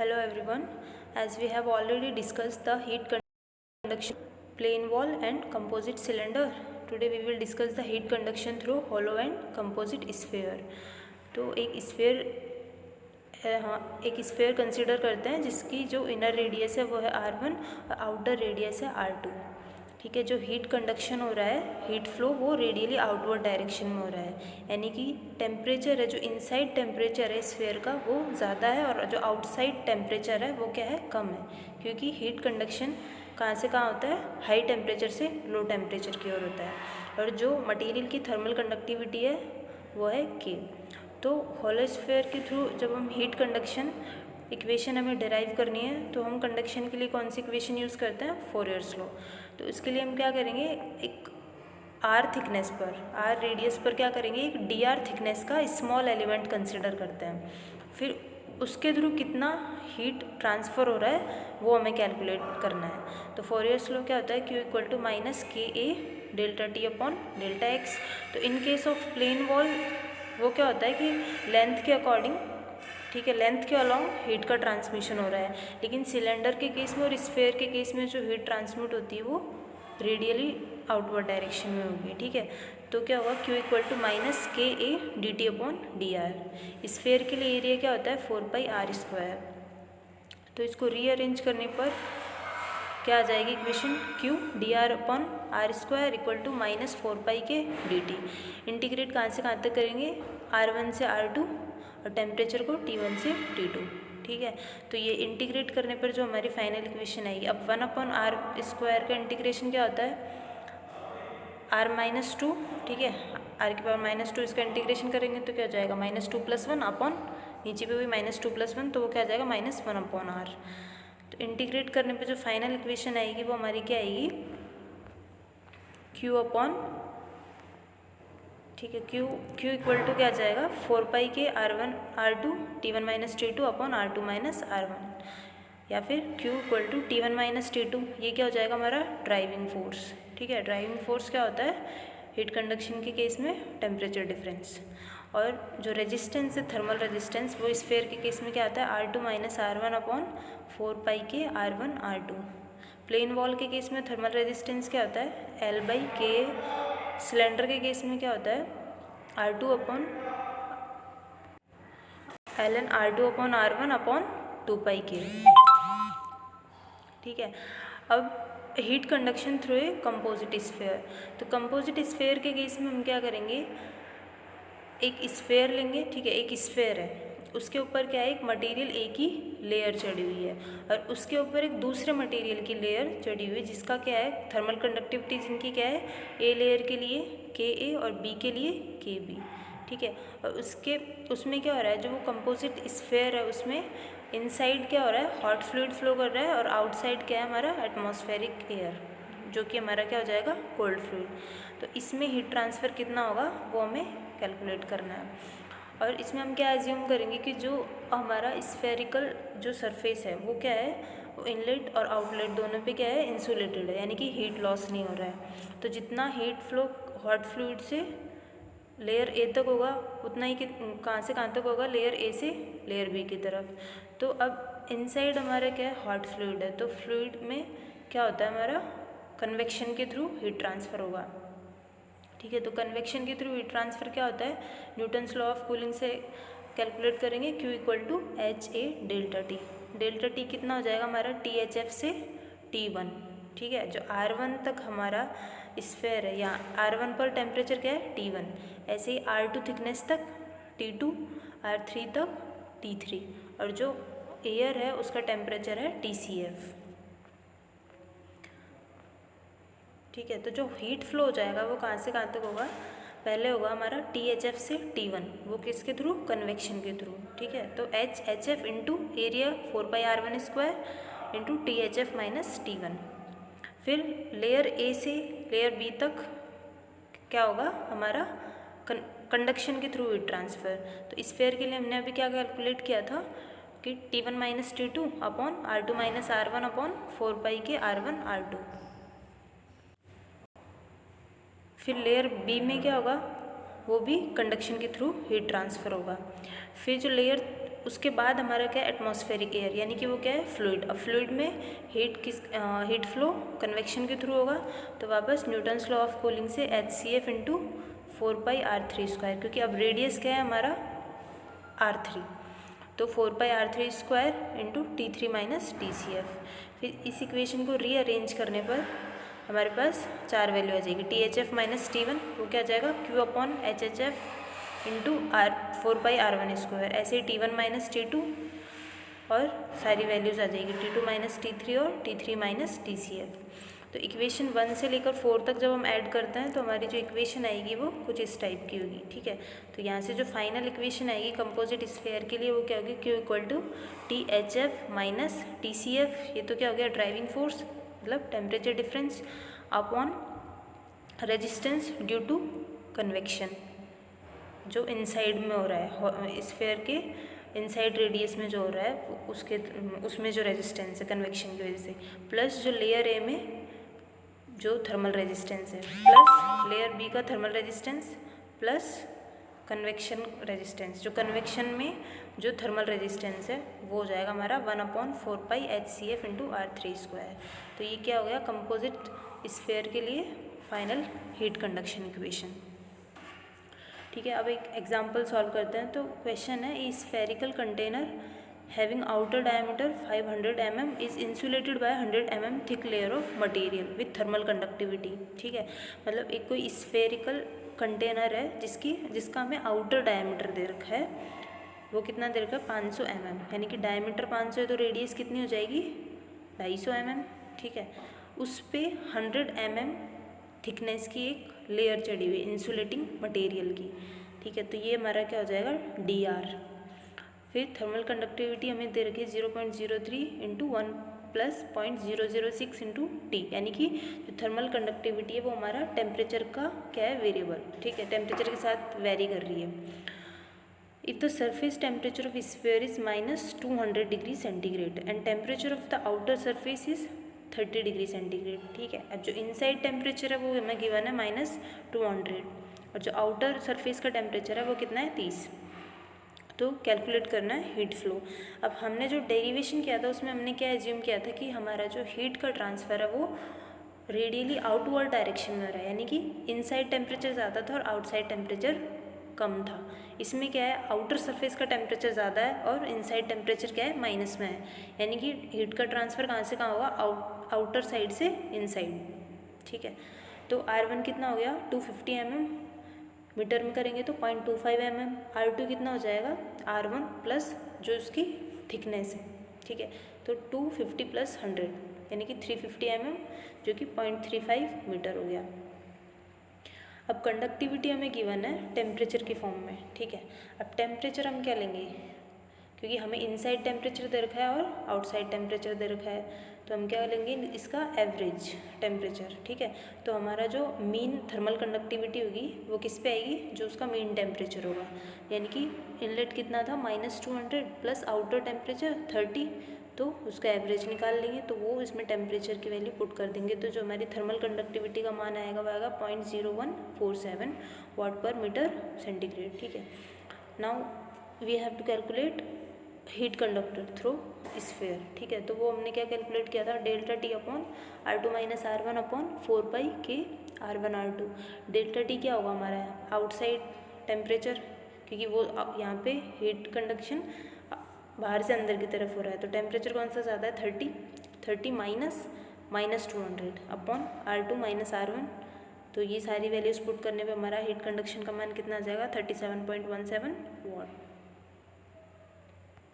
Hello everyone. As we have already discussed the heat conduction, plane wall and composite cylinder, today we will discuss the heat conduction through hollow and composite sphere. तो एक sphere consider करते हैं जिसकी जो inner radius है वो है R1 और आउटर रेडियस है R2. ठीक है, जो हीट कंडक्शन हो रहा है, हीट फ्लो, वो रेडियली आउटवर्ड डायरेक्शन में हो रहा है, यानी कि टेम्परेचर है, जो इनसाइड टेम्परेचर है स्फेयर का वो ज़्यादा है और जो आउटसाइड टेम्परेचर है वो क्या है, कम है. क्योंकि हीट कंडक्शन कहाँ से कहाँ होता है, हाई टेम्परेचर से लो टेम्परेचर की ओर होता है. और जो मटेरियल की थर्मल कंडक्टिविटी है वो है K. तो होलो स्फेयर के थ्रू जब हम हीट कंडक्शन इक्वेशन हमें डिराइव करनी है तो हम कंडक्शन के लिए कौन सी इक्वेशन यूज़ करते हैं, फोरियर्स लॉ. तो इसके लिए हम क्या करेंगे, एक R थिकनेस पर, R रेडियस पर क्या करेंगे, एक dr थिकनेस का स्मॉल एलिमेंट कंसिडर करते हैं. फिर उसके थ्रू कितना हीट ट्रांसफ़र हो रहा है वो हमें कैलकुलेट करना है. तो फोरियर्स लॉ क्या होता है, Q equal to minus KA delta T upon delta X. तो in case of plane wall वो क्या होता है कि लेंथ के अकॉर्डिंग, ठीक है, लेंथ के अलॉन्ग हीट का ट्रांसमिशन हो रहा है. लेकिन सिलेंडर के केस में और स्फेयर के केस में जो हीट ट्रांसमिट होती है वो रेडियली आउटवर्ड डायरेक्शन में होगी. ठीक है, तो क्या होगा, Q equal to minus KA dt upon dr. Sphere के लिए एरिया क्या होता है, 4πr². तो इसको रीअरेंज करने पर क्या आ जाएगी equation, Q dr upon r² equal to minus 4πK dt. Integrate कहाँ से कहाँ तक करेंगे, R1 से R2 और टेम्परेचर को T1 से T2. ठीक है, तो ये इंटीग्रेट करने पर जो हमारी फाइनल इक्वेशन आएगी, अब 1 अपॉन r² का इंटीग्रेशन क्या होता है, r-2. ठीक है, r की पावर -2, इसका इंटीग्रेशन करेंगे तो क्या हो जाएगा, -2 + 1 अपॉन, नीचे पे भी -2 + 1, तो वो क्या आ जाएगा, -1 अपॉन r. तो इंटीग्रेट करने पे जो फाइनल इक्वेशन आएगी वो हमारी क्या आएगी, Q अपॉन, ठीक है, Q इक्वल टू क्या आ जाएगा, 4πK R1 R2 T1 minus T2 upon R2 minus R1. या फिर Q equal to T1 minus T2, ये क्या हो जाएगा हमारा ड्राइविंग फोर्स. ठीक है, ड्राइविंग फोर्स क्या होता है हीट कंडक्शन के केस में, टेम्परेचर डिफरेंस. और जो रेजिस्टेंस है, थर्मल रेजिस्टेंस, वो स्फेयर के केस में क्या आता है, R2 minus R1 upon 4πK R1 R2. Plane wall के केस में थर्मल रेजिस्टेंस क्या होता है, L/K. सिलेंडर के केस में क्या होता है, R2 upon ln R2 upon R1 upon 2πK. ठीक है, अब heat conduction through a composite sphere. तो कंपोजिट स्फेयर के केस में हम क्या करेंगे, एक स्फेयर लेंगे. ठीक है, एक स्फेयर है, उसके ऊपर क्या है, एक मटेरियल ए की लेयर चढ़ी हुई है और उसके ऊपर एक दूसरे मटेरियल की लेयर चढ़ी हुई है जिसका क्या है, थर्मल कंडक्टिविटी जिनकी क्या है, ए लेयर के लिए KA और बी के लिए KB. ठीक है, और उसमें क्या हो रहा है, जो वो कंपोजिट स्फेयर है उसमें इनसाइड क्या हो रहा है, हॉट फ्लूइड फ्लो कर रहा है और आउटसाइड क्या है हमारा, एटमॉस्फेरिक एयर, जो कि हमारा क्या हो जाएगा, कोल्ड फ्लूइड. तो इसमें हीट ट्रांसफ़र कितना होगा वो हमें कैलकुलेट करना है. और इसमें हम क्या एज्यूम करेंगे कि जो हमारा स्फेरिकल जो सरफेस है वो क्या है, वो इनलेट और आउटलेट दोनों पे क्या है, इंसुलेटेड है, यानी कि हीट लॉस नहीं हो रहा है. तो जितना हीट फ्लो हॉट फ्लूइड से लेयर ए तक होगा उतना ही कहाँ से कहाँ तक होगा, लेयर ए से लेयर बी की तरफ. तो अब इनसाइड हमारा क्या है, हॉट फ्लूइड है, तो फ्लूइड में क्या होता है हमारा, कन्वेक्शन के थ्रू हीट ट्रांसफ़र होगा. ठीक है, तो कन्वेक्शन के थ्रू हीट ट्रांसफ़र क्या होता है, न्यूटन्स लॉ ऑफ कूलिंग से कैलकुलेट करेंगे, Q equal to HA delta T. Delta T कितना हो जाएगा हमारा, THF से T1. ठीक है, जो R1 तक हमारा स्फेयर है, या R1 पर टेम्परेचर क्या है, T1, ऐसे ही R2 थिकनेस तक T2, R3 तक T3, और जो एयर है उसका टेम्परेचर है TCF. ठीक है, तो जो हीट फ्लो हो जाएगा वो कहाँ से कहाँ तक होगा, पहले होगा हमारा THF से T1, वो किसके थ्रू, कन्वेक्शन के थ्रू. ठीक है, तो HF into area 4πr1² into THF minus T1. फिर लेयर ए से लेयर बी तक क्या होगा हमारा, कंडक्शन के थ्रू हीट ट्रांसफ़र. तो स्फेयर के लिए हमने अभी क्या कैलकुलेट किया था कि T1 minus T2 upon R2 minus R1 upon 4πK R1 R2. फिर लेयर बी में क्या होगा, वो भी कंडक्शन के थ्रू हीट ट्रांसफ़र होगा. फिर जो लेयर उसके बाद हमारा क्या है, एटमॉस्फेरिक एयर, यानी कि वो क्या है, फ्लूइड। अब फ्लूइड में हीट फ्लो कन्वेक्शन के थ्रू होगा, तो वापस न्यूटन्स लॉ ऑफ कूलिंग से HCF इंटू 4πr3², क्योंकि अब रेडियस क्या है हमारा r3, तो 4πr3² into T3 minus TCF। फिर इस इक्वेशन को रीअरेंज करने पर हमारे पास 4 वैल्यू आ जाएगी। THF माइनस T1 वो क्या आ जाएगा, Q/HHF इंटू 4πr1²। ऐसे ही T1 माइनस T2 और सारी वैल्यूज़ आ जाएगी, T2 माइनस T3 और T3 माइनस TCF। तो इक्वेशन 1 से लेकर 4 तक जब हम ऐड करते हैं तो हमारी जो इक्वेशन आएगी वो कुछ इस टाइप की होगी, ठीक है। तो यहाँ से जो फाइनल इक्वेशन आएगी कंपोजिट स्फीयर के लिए वो क्या होगी, Q = THF माइनस TCF, ये तो क्या हो गया, ड्राइविंग फोर्स मतलब temperature difference upon resistance due to convection, जो इनसाइड में हो रहा है स्फीयर के इनसाइड रेडियस में जो हो रहा है उसमें जो रेजिस्टेंस है कन्वेक्शन की वजह से, प्लस जो लेयर ए में जो थर्मल रेजिस्टेंस है, प्लस लेयर बी का thermal resistance, plus convection resistance, जो कन्वेक्शन में जो थर्मल रेजिस्टेंस है वो हो जाएगा हमारा 1/4πHCF इंटू r3²। तो ये क्या हो गया, कंपोजिट स्फीयर के लिए फाइनल हीट कंडक्शन इक्वेशन, ठीक है। अब एक एग्जांपल सॉल्व करते हैं। तो क्वेश्चन है, a spherical container having outer diameter 500 mm is insulated by 100 mm thick layer of material with thermal conductivity, ठीक है। मतलब एक कोई स्फेरिकल कंटेनर है जिसका हमें आउटर डायमीटर दे रखा है, वो कितना दे रखा है, 500 mm, यानी कि डायमीटर 500 है तो रेडियस कितनी हो जाएगी, 250 mm, ठीक है। उस पे 100 mm थिकनेस की एक लेयर चढ़ी हुई इंसुलेटिंग मटेरियल की, ठीक है। तो ये हमारा क्या हो जाएगा, DR। फिर थर्मल कंडक्टिविटी हमें दे रखी है 0.03 इंटू 1 प्लस 0.006 इंटू T, यानी कि जो थर्मल कंडक्टिविटी है वो हमारा टेम्परेचर का क्या है, वेरिएबल, ठीक है, टेम्परेचर के साथ वेरी कर रही है। If the surface temperature of sphere is -200 degree centigrade and temperature of the outer surface is 30 degree centigrade, ठीक है। अब जो इनसाइड टेम्परेचर है वो हमें गिवन है -200 और जो आउटर सरफेस का टेम्परेचर है वो कितना है, 30। तो कैलकुलेट करना है हीट फ्लो। अब हमने जो डेरिवेशन किया था उसमें हमने क्या एज्यूम किया था कि हमारा जो हीट का ट्रांसफ़र है वो रेडियली आउटवर्ड डायरेक्शन में हो रहा है, यानी कि इनसाइड टेम्परेचर ज़्यादा था और आउटसाइड टेम्परेचर कम था। इसमें क्या है, आउटर सरफेस का टेम्परेचर ज़्यादा है और इनसाइड टेम्परेचर क्या है, माइनस में है, यानी कि हीट का ट्रांसफ़र कहाँ से कहाँ होगा, आउटर साइड से इनसाइड, ठीक है। तो R1 कितना हो गया, 250 mm, मीटर में करेंगे तो 0.25 mm। R2 कितना हो जाएगा, R1 प्लस जो उसकी थिकनेस है, ठीक है। तो 250 प्लस 100 यानी कि 350 mm, जो कि 0.35 मीटर हो गया। अब कंडक्टिविटी हमें गिवन है टेम्परेचर के फॉर्म में, ठीक है। अब टेम्परेचर हम क्या लेंगे, क्योंकि हमें इनसाइड टेम्परेचर दे रखा है और आउटसाइड टेम्परेचर दे रखा है, तो हम क्या लेंगे, इसका एवरेज टेम्परेचर, ठीक है। तो हमारा जो मीन थर्मल कंडक्टिविटी होगी वो किस पे आएगी, जो उसका मीन टेम्परेचर होगा, यानी कि इनलेट कितना था, -200 प्लस आउटर टेम्परेचर 30, तो उसका एवरेज निकाल लेंगे, तो वो इसमें टेम्परेचर की वैल्यू पुट कर देंगे, तो जो हमारी थर्मल कंडक्टिविटी का मान आएगा वो आएगा 0.0147 वाट पर मीटर सेंटीग्रेड, ठीक है। Now we have to calculate heat conductor through sphere, ठीक है। तो वो हमने क्या कैलकुलेट किया था, ΔT upon R2 minus R1 upon 4πK R1 R2। ΔT क्या होगा हमारा, आउटसाइड टेम्परेचर, क्योंकि वो यहाँ पे हीट कंडक्शन बाहर से अंदर की तरफ हो रहा है, तो टेम्परेचर कौन सा ज़्यादा है, 30 minus -200 upon R2 minus R1। तो ये सारी वैल्यूज़ पुट करने पे हमारा हीट कंडक्शन का मान कितना आ जाएगा, 37.17 वाट।